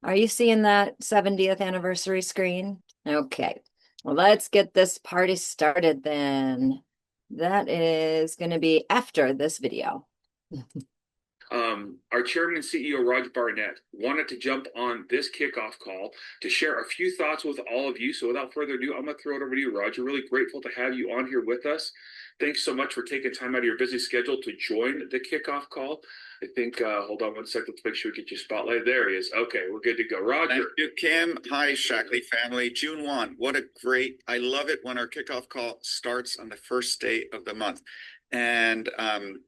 Are you seeing that 70th anniversary screen? Okay. Well, let's get this party started then. That is going to be after this video. Our chairman and CEO, Roger Barnett, wanted to jump on this kickoff call to share a few thoughts with all of you. So without further ado, I'm going to throw it over to you, Roger. Really grateful to have you on here with us. Thanks so much for taking time out of your busy schedule to join the kickoff call. I think, hold on one second, let's make sure we get your spotlight. There he is. Okay, we're good to go. Roger. Thank you, Kim. Hi, Shaklee family. June 1. I love it when our kickoff call starts on the first day of the month. And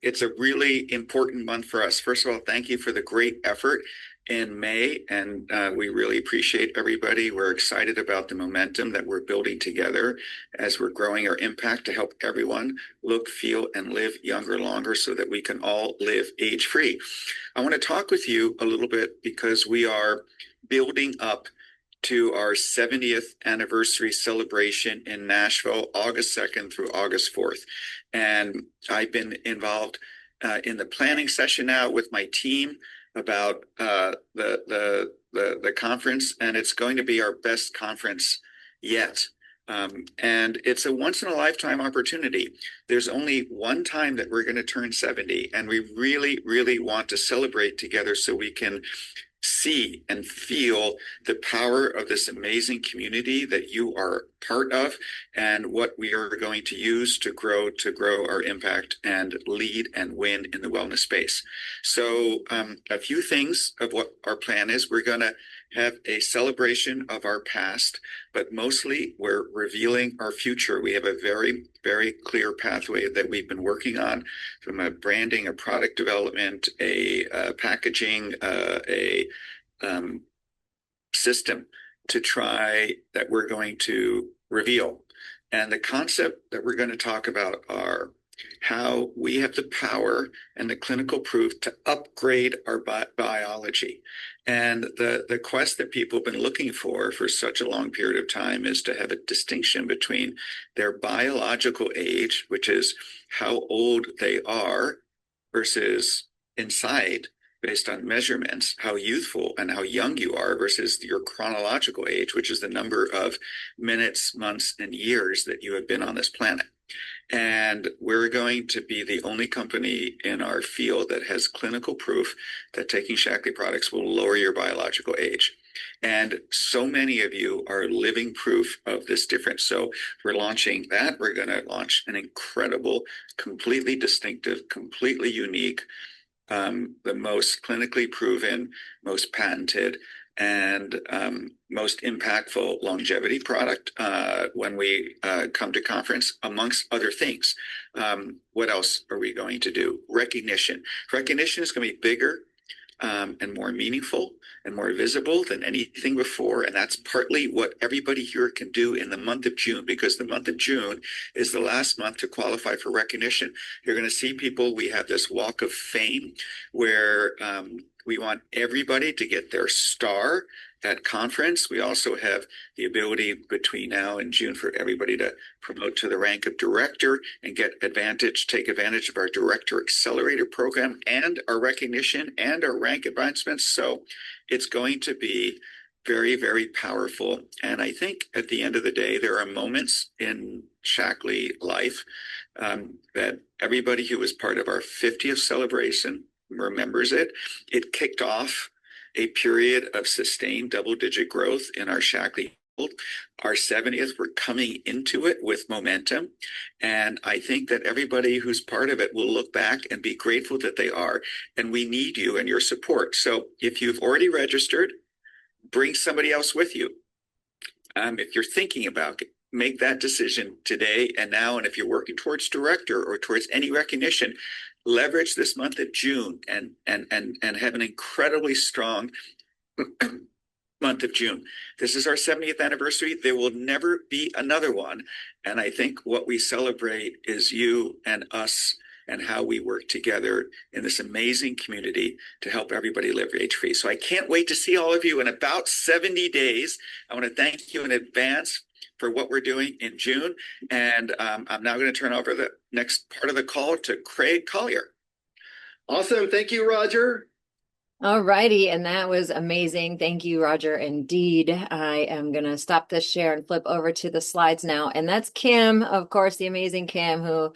it's a really important month for us. First of all, thank you for the great effort in May. And we really appreciate everybody. We're excited about the momentum that we're building together as we're growing our impact to help everyone look, feel, and live younger longer so that we can all live age-free. I want to talk with you a little bit because we are building up to our 70th anniversary celebration in Nashville, August 2nd through August 4th. And I've been involved in the planning session now with my team about the conference, and it's going to be our best conference yet. And it's a once in a lifetime opportunity. There's only one time that we're going to turn 70, and we really, really want to celebrate together so we can see and feel the power of this amazing community that you are part of and what we are going to use to grow our impact and lead and win in the wellness space. So a few things of what our plan is. We're going to have a celebration of our past, but mostly we're revealing our future. We have a very, very clear pathway that we've been working on, from a branding, a product development, a packaging, a system to try that we're going to reveal. And the concept that we're going to talk about are how we have the power and the clinical proof to upgrade our biology. And the quest that people have been looking for such a long period of time is to have a distinction between their biological age, which is how old they are, versus inside, based on measurements, how youthful and how young you are, versus your chronological age, which is the number of minutes, months, and years that you have been on this planet. And we're going to be the only company in our field that has clinical proof that taking Shaklee products will lower your biological age. And so many of you are living proof of this difference. So we're launching that. We're going to launch an incredible, completely distinctive, completely unique, the most clinically proven, most patented, and most impactful longevity product when we come to conference, amongst other things. What else are we going to do? Recognition. Recognition is going to be bigger and more meaningful and more visible than anything before. And that's partly what everybody here can do in the month of June, because the month of June is the last month to qualify for recognition. You're going to see people. We have this walk of fame where we want everybody to get their star at conference. We also have the ability between now and June for everybody to promote to the rank of director and take advantage of our director accelerator program and our recognition and our rank advancements. So it's going to be very, very powerful. And I think at the end of the day, there are moments in Shaklee life that everybody who was part of our 50th celebration remembers it. It kicked off a period of sustained double-digit growth in our Shaklee. Our 70th, we're coming into it with momentum. And I think that everybody who's part of it will look back and be grateful that they are. And we need you and your support. So if you've already registered, bring somebody else with you. If you're thinking about it, make that decision today and now. And if you're working towards director or towards any recognition, leverage this month of June and have an incredibly strong month of June. This is our 70th anniversary. There will never be another one. And I think what we celebrate is you and us and how we work together in this amazing community to help everybody live age-free. So I can't wait to see all of you in about 70 days. I want to thank you in advance for what we're doing in June. And I'm now going to turn over the next part of the call to Craig Collier. Awesome. Thank you, Roger. All righty, and that was amazing. Thank you, Roger. Indeed. I am going to stop this share and flip over to the slides now. And that's Kim, of course, the amazing Kim who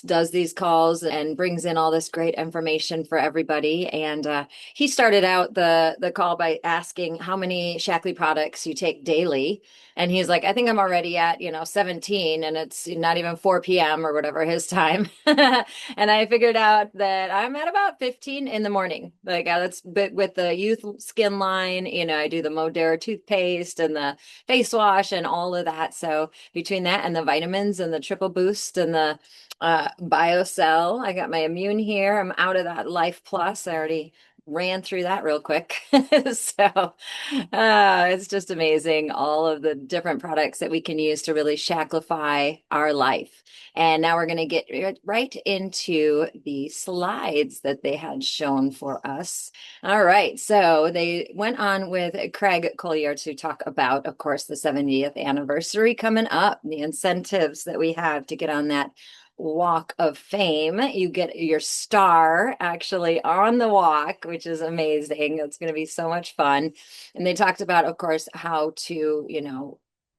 does these calls and brings in all this great information for everybody. And he started out the call by asking how many Shaklee products you take daily. And he's like, I think I'm already at, 17, and it's not even 4 p.m. or whatever his time. And I figured out that I'm at about 15 in the morning. Like that's but with the youth skin line, I do the Modera toothpaste and the face wash and all of that. So between that and the vitamins and the triple boost and the BioCell, I got my immune here. I'm out of that Life Plus. I already ran through that real quick. So it's just amazing all of the different products that we can use to really shacklify our life. And now we're going to get right into the slides that they had shown for us. All right. So they went on with Craig Collier to talk about, of course, the 70th anniversary coming up, the incentives that we have to get on that walk of fame. You get your star actually on the walk, which is amazing. It's going to be so much fun. And they talked about, of course, how to,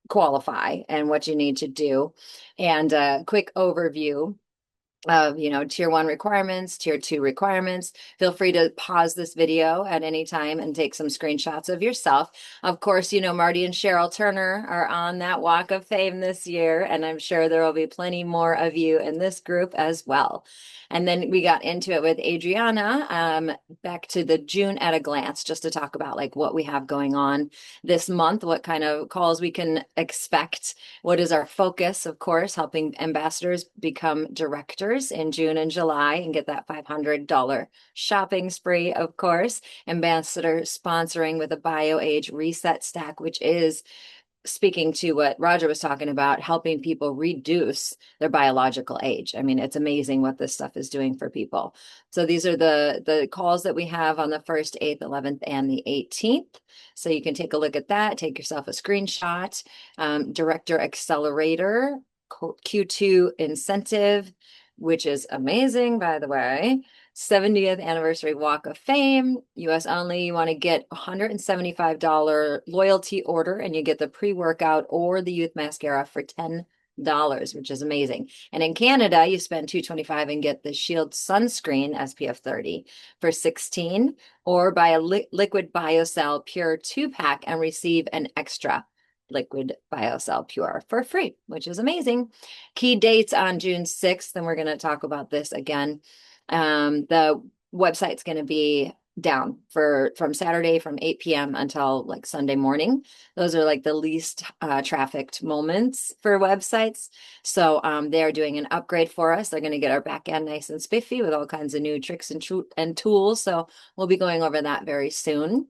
qualify and what you need to do, and a quick overview of, tier 1 requirements, tier 2 requirements. Feel free to pause this video at any time and take some screenshots of yourself. Of course, Marty and Cheryl Turner are on that walk of fame this year, and I'm sure there will be plenty more of you in this group as well. And then we got into it with Adriana, back to the June at a glance, just to talk about like what we have going on this month, what kind of calls we can expect, what is our focus, of course, helping ambassadors become directors in June and July and get that $500 shopping spree, of course. Ambassador sponsoring with a BioAge reset stack, which is speaking to what Roger was talking about, helping people reduce their biological age. I mean, it's amazing what this stuff is doing for people. So these are the calls that we have on the 1st, 8th, 11th, and the 18th. So you can take a look at that, take yourself a screenshot. Director Accelerator, Q2 incentive, which is amazing, by the way. 70th anniversary walk of fame, US only. You want to get $175 loyalty order and you get the pre-workout or the youth mascara for $10, which is amazing. And in Canada, you spend $225 and get the Shield sunscreen SPF 30 for $16, or buy a liquid BioCell Pure 2-pack and receive an extra liquid BioCell Pure for free, which is amazing. Key dates on June 6th, and we're going to talk about this again. The website's going to be down from Saturday from 8 p.m. until like Sunday morning. Those are like the least trafficked moments for websites. So they're doing an upgrade for us. They're going to get our back end nice and spiffy with all kinds of new tricks and tools. So we'll be going over that very soon.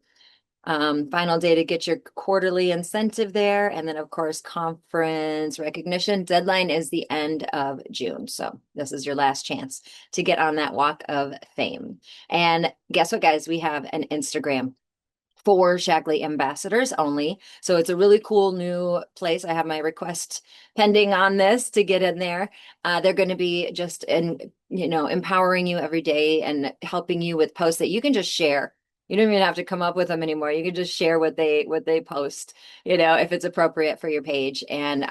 Final day to get your quarterly incentive there. And then, of course, conference recognition deadline is the end of June. So this is your last chance to get on that walk of fame. And guess what, guys? We have an Instagram for Shaklee ambassadors only. So it's a really cool new place. I have my request pending on this to get in there. They're going to be just empowering you every day and helping you with posts that you can just share. You don't even have to come up with them anymore. You can just share what they post, if it's appropriate for your page. And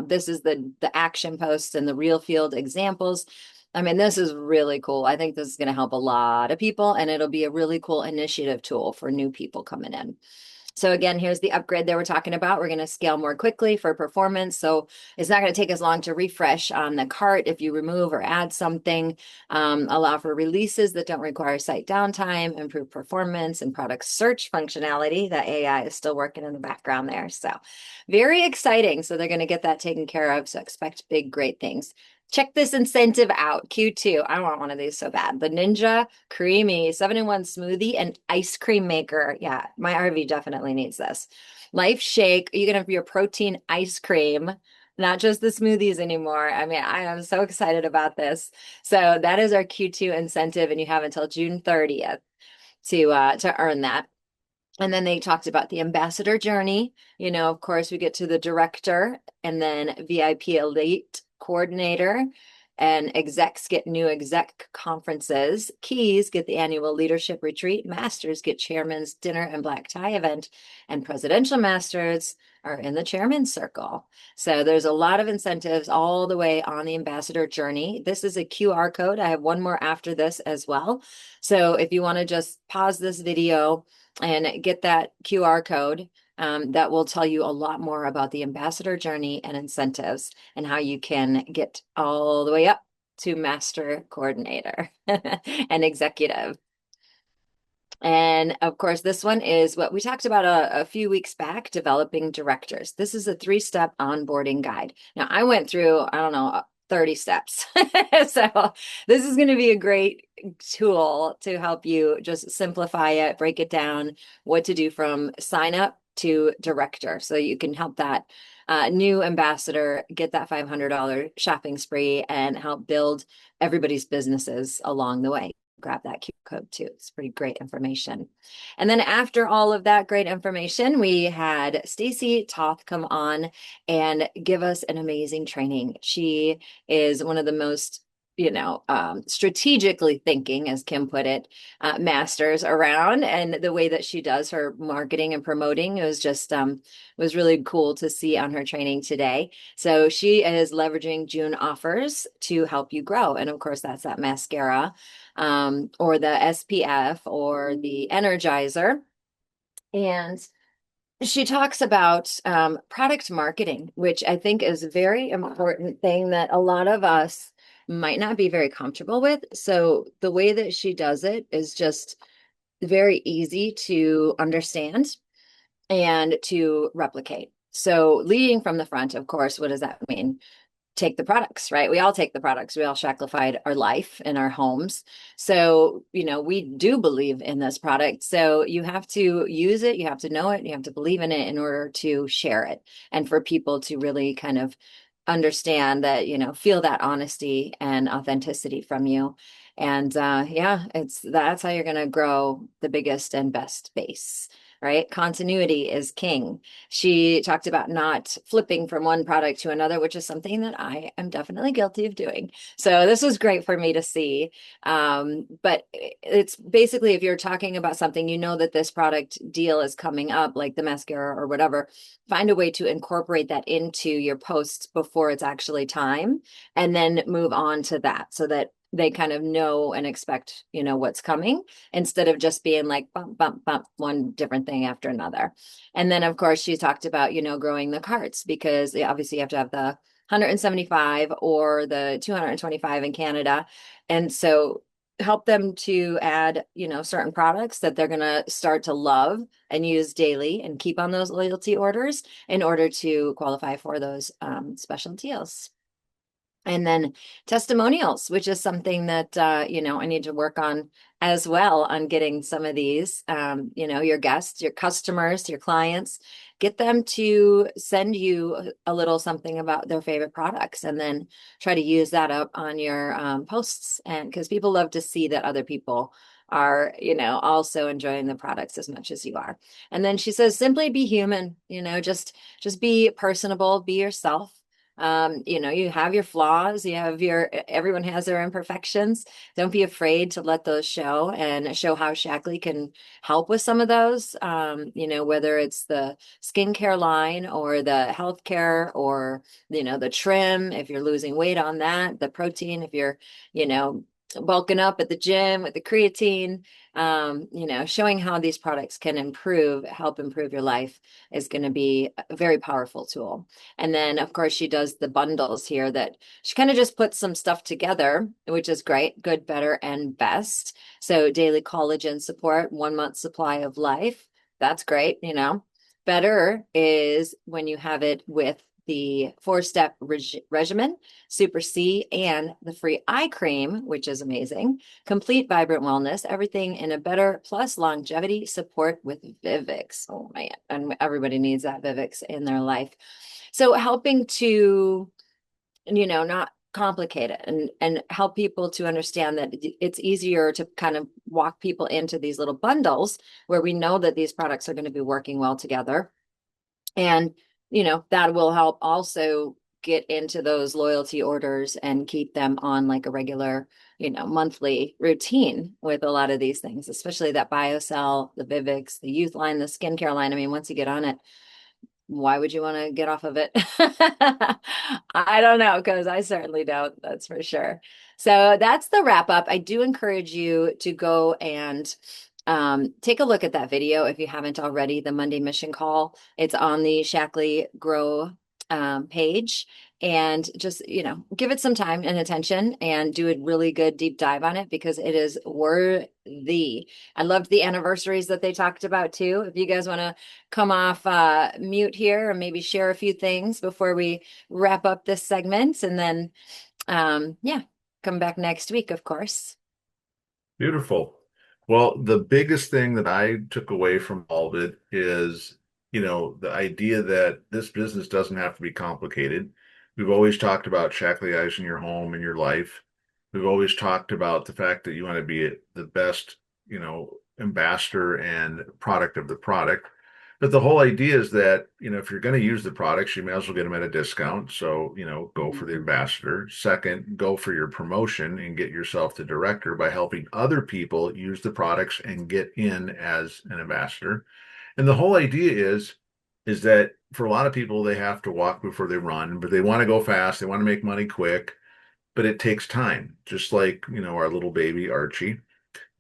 this is the action posts and the real field examples. I mean, this is really cool. I think this is going to help a lot of people, and it'll be a really cool initiative tool for new people coming in. So again, here's the upgrade that we're talking about. We're going to scale more quickly for performance. So it's not going to take as long to refresh on the cart if you remove or add something. Allow for releases that don't require site downtime, improve performance and product search functionality. That AI is still working in the background there. So very exciting. So they're going to get that taken care of. So expect big, great things. Check this incentive out. Q2. I want one of these so bad. The Ninja Creamy 7-in-1 smoothie and ice cream maker. Yeah, my RV definitely needs this. Life Shake. You can have your protein ice cream, not just the smoothies anymore. I mean, I am so excited about this. So that is our Q2 incentive, and you have until June 30th to earn that. And then they talked about the ambassador journey. Of course, we get to the director and then VIP elite coordinator. and execs get new exec conferences. Keys get the annual leadership retreat. Masters get chairman's dinner and black tie event. And presidential masters are in the chairman's circle. So there's a lot of incentives all the way on the ambassador journey. This is a QR code. I have one more after this as well. So if you want to just pause this video and get that QR code, that will tell you a lot more about the ambassador journey and incentives and how you can get all the way up to master coordinator and executive. And of course, this one is what we talked about a few weeks back, developing directors. This is a 3-step onboarding guide. Now, I went through, I don't know, 30 steps. So this is going to be a great tool to help you just simplify it, break it down, what to do from sign up to director. So you can help that new ambassador get that $500 shopping spree and help build everybody's businesses along the way. Grab that QR code too. It's pretty great information. And then after all of that great information, we had Stacy Toth come on and give us an amazing training. She is one of the most strategically thinking, as Kim put it, masters around, and the way that she does her marketing and promoting was just was really cool to see on her training today. So she is leveraging June offers to help you grow, and of course that's that mascara, or the SPF or the energizer, and she talks about product marketing, which I think is a very important thing that a lot of us might not be very comfortable with. So the way that she does it is just very easy to understand and to replicate. So leading from the front, of course, what does that mean? Take the products, right? We all take the products. We all Shakleefied our life in our homes. So, we do believe in this product. So you have to use it. You have to know it. You have to believe in it in order to share it and for people to really kind of understand that, feel that honesty and authenticity from you. And that's how you're going to grow the biggest and best base. Right? Continuity is king. She talked about not flipping from one product to another, which is something that I am definitely guilty of doing. So this was great for me to see. But it's basically, if you're talking about something, that this product deal is coming up, like the mascara or whatever, find a way to incorporate that into your posts before it's actually time, and then move on to that so that they kind of know and expect, what's coming, instead of just being like bump, bump, bump, one different thing after another. And then, of course, she talked about, growing the carts, because obviously you have to have the 175 or the 225 in Canada. And so help them to add, certain products that they're going to start to love and use daily and keep on those loyalty orders in order to qualify for those special deals. And then testimonials, which is something that, I need to work on as well, on getting some of these, your guests, your customers, your clients, get them to send you a little something about their favorite products, and then try to use that up on your posts. And because people love to see that other people are, also enjoying the products as much as you are. And then she says, simply be human, just be personable, be yourself. You have your flaws, everyone has their imperfections. Don't be afraid to let those show, and show how Shaklee can help with some of those, whether it's the skincare line or the healthcare, or, the trim, if you're losing weight on that, the protein, if you're, bulking up at the gym with the creatine, showing how these products can help improve your life is going to be a very powerful tool. And then, of course, she does the bundles here that she kind of just puts some stuff together, which is great. Good, better, and best. So daily collagen support, 1 month supply of life. That's great. Better is when you have it with the 4-step regimen, Super C, and the free eye cream, which is amazing. Complete vibrant wellness, everything in a better, plus longevity support with Vivix. Oh man, and everybody needs that Vivix in their life. So helping to, not complicate it, and help people to understand that it's easier to kind of walk people into these little bundles where we know that these products are going to be working well together. And that will help also get into those loyalty orders and keep them on like a regular, monthly routine with a lot of these things, especially that BioCell, the Vivix, the youth line, the skincare line. I mean, once you get on it, why would you want to get off of it? I don't know, because I certainly don't, that's for sure. So that's the wrap up. I do encourage you to go and take a look at that video if you haven't already, the Monday Mission Call. It's on the Shaklee Grow page. And just, give it some time and attention and do a really good deep dive on it because it is worthy. I loved the anniversaries that they talked about too. If you guys want to come off mute here and maybe share a few things before we wrap up this segment, and then yeah, come back next week, of course. Beautiful. Well, the biggest thing that I took away from all of it is, the idea that this business doesn't have to be complicated. We've always talked about Shakleeizing your home and your life. We've always talked about the fact that you want to be the best, ambassador and product of the product. But the whole idea is that, if you're going to use the products, you may as well get them at a discount. So, go for the ambassador. Second, go for your promotion and get yourself the director by helping other people use the products and get in as an ambassador. And the whole idea is that for a lot of people, they have to walk before they run, but they want to go fast. They want to make money quick, but it takes time. Just like, our little baby Archie,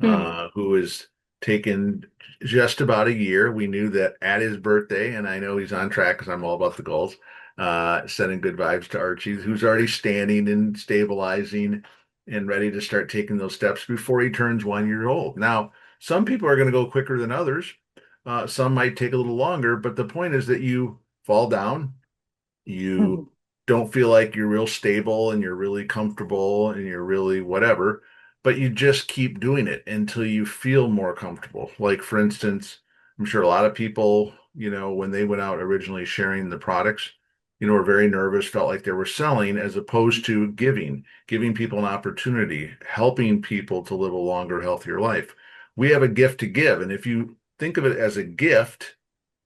who is taken just about a year. We knew that at his birthday, and I know he's on track because I'm all about the goals, sending good vibes to Archie, who's already standing and stabilizing and ready to start taking those steps before he turns 1 year old. Now, some people are going to go quicker than others. Some might take a little longer, but the point is that you fall down, you don't feel like you're real stable and you're really comfortable and you're really whatever, but you just keep doing it until you feel more comfortable. Like, for instance, I'm sure a lot of people, when they went out originally sharing the products, were very nervous, felt like they were selling as opposed to giving people an opportunity, helping people to live a longer, healthier life. We have a gift to give. And if you think of it as a gift,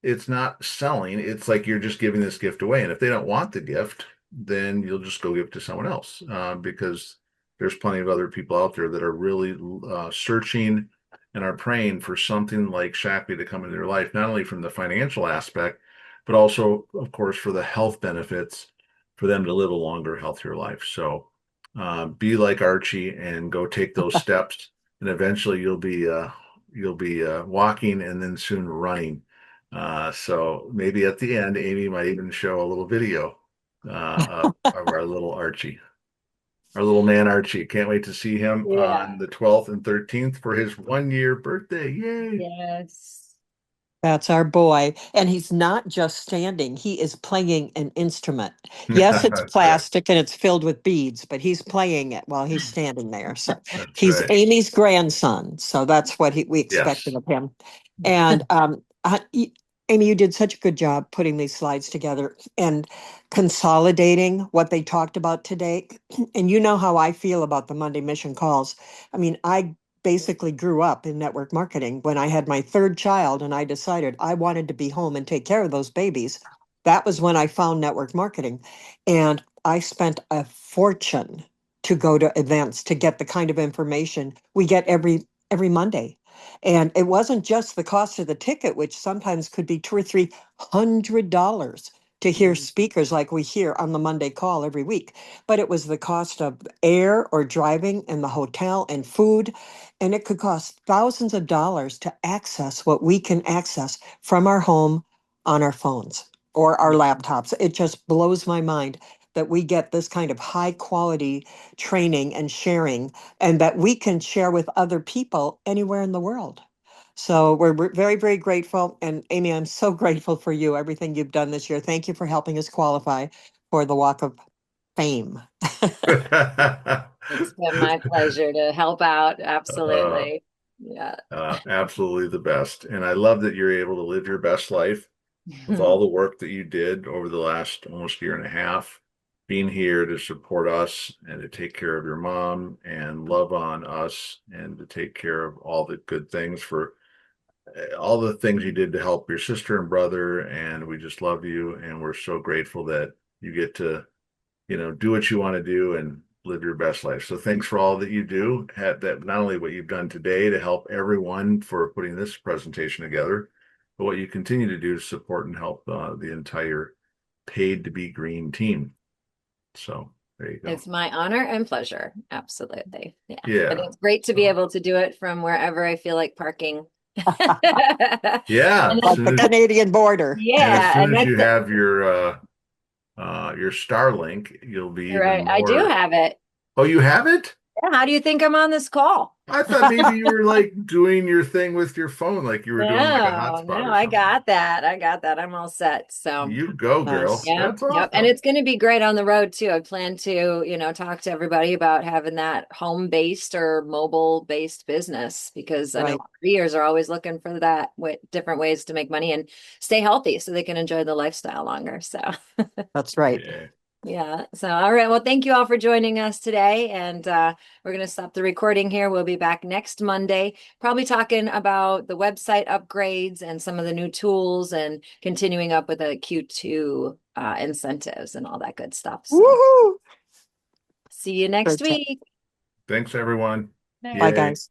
it's not selling. It's like you're just giving this gift away. And if they don't want the gift, then you'll just go give it to someone else because there's plenty of other people out there that are really searching and are praying for something like Shaklee to come into their life, not only from the financial aspect, but also, of course, for the health benefits for them to live a longer, healthier life. So be like Archie and go take those steps, and eventually you'll be walking and then soon running. So maybe at the end, Amy might even show a little video of our little Archie. Our little man Archie. Can't wait to see him on the 12th and 13th for his 1 year birthday. Yay. Yes. That's our boy. And he's not just standing, he is playing an instrument. Yes, it's That's right. plastic and it's filled with beads, but he's playing it while he's standing there. So That's he's right. Amy's grandson. So that's what we expected Yes. of him. And Amy, you did such a good job putting these slides together and consolidating what they talked about today. And you know how I feel about the Monday Mission calls. I mean, I basically grew up in network marketing when I had my third child and I decided I wanted to be home and take care of those babies. That was when I found network marketing. And I spent a fortune to go to events to get the kind of information we get every Monday. And it wasn't just the cost of the ticket, which sometimes could be $200 or $300 to hear speakers like we hear on the Monday call every week, but it was the cost of air or driving and the hotel and food. And it could cost thousands of dollars to access what we can access from our home on our phones or our laptops. It just blows my mind that we get this kind of high quality training and sharing, and that we can share with other people anywhere in the world. So we're very, very grateful. And Amy, I'm so grateful for you, everything you've done this year. Thank you for helping us qualify for the Walk of Fame. It's been my pleasure to help out. Uh, Absolutely. Yeah. Absolutely the best. And I love that you're able to live your best life with all the work that you did over the last almost year and a half, being here to support us and to take care of your mom and love on us and to take care of all the good things for all the things you did to help your sister and brother. And we just love you. And we're so grateful that you get to do what you want to do and live your best life. So thanks for all that you do. That not only what you've done today to help everyone for putting this presentation together, but what you continue to do to support and help the entire Paid to Be Green team. So there you go. It's my honor and pleasure. Absolutely. Yeah. Yeah. And it's great to be able to do it from wherever I feel like parking. Yeah. And Like the Canadian border. And yeah. as soon And as you that's have your Starlink, you'll be even right. more. I do have it. Oh, you have it? Yeah, how do you think I'm on this call? I thought maybe you were like doing your thing with your phone, like you were doing like a No, hotspot no, or I something. got that. I got that. I'm all set. So You go, girl. Nice. yeah, That's yep. And awesome. it's going to be great on the road too. I plan to, talk to everybody about having that home-based or mobile-based business because I know Right. careers are always looking for that different ways to make money and stay healthy so they can enjoy the lifestyle longer. So That's right. Yeah. yeah. So, all right. Well, thank you all for joining us today. And we're going to stop the recording here. We'll be back next Monday, probably talking about the website upgrades and some of the new tools and continuing up with the Q2 incentives and all that good stuff. So, Woohoo! see you next Great job. week. Thanks, everyone. Bye, Yay. guys.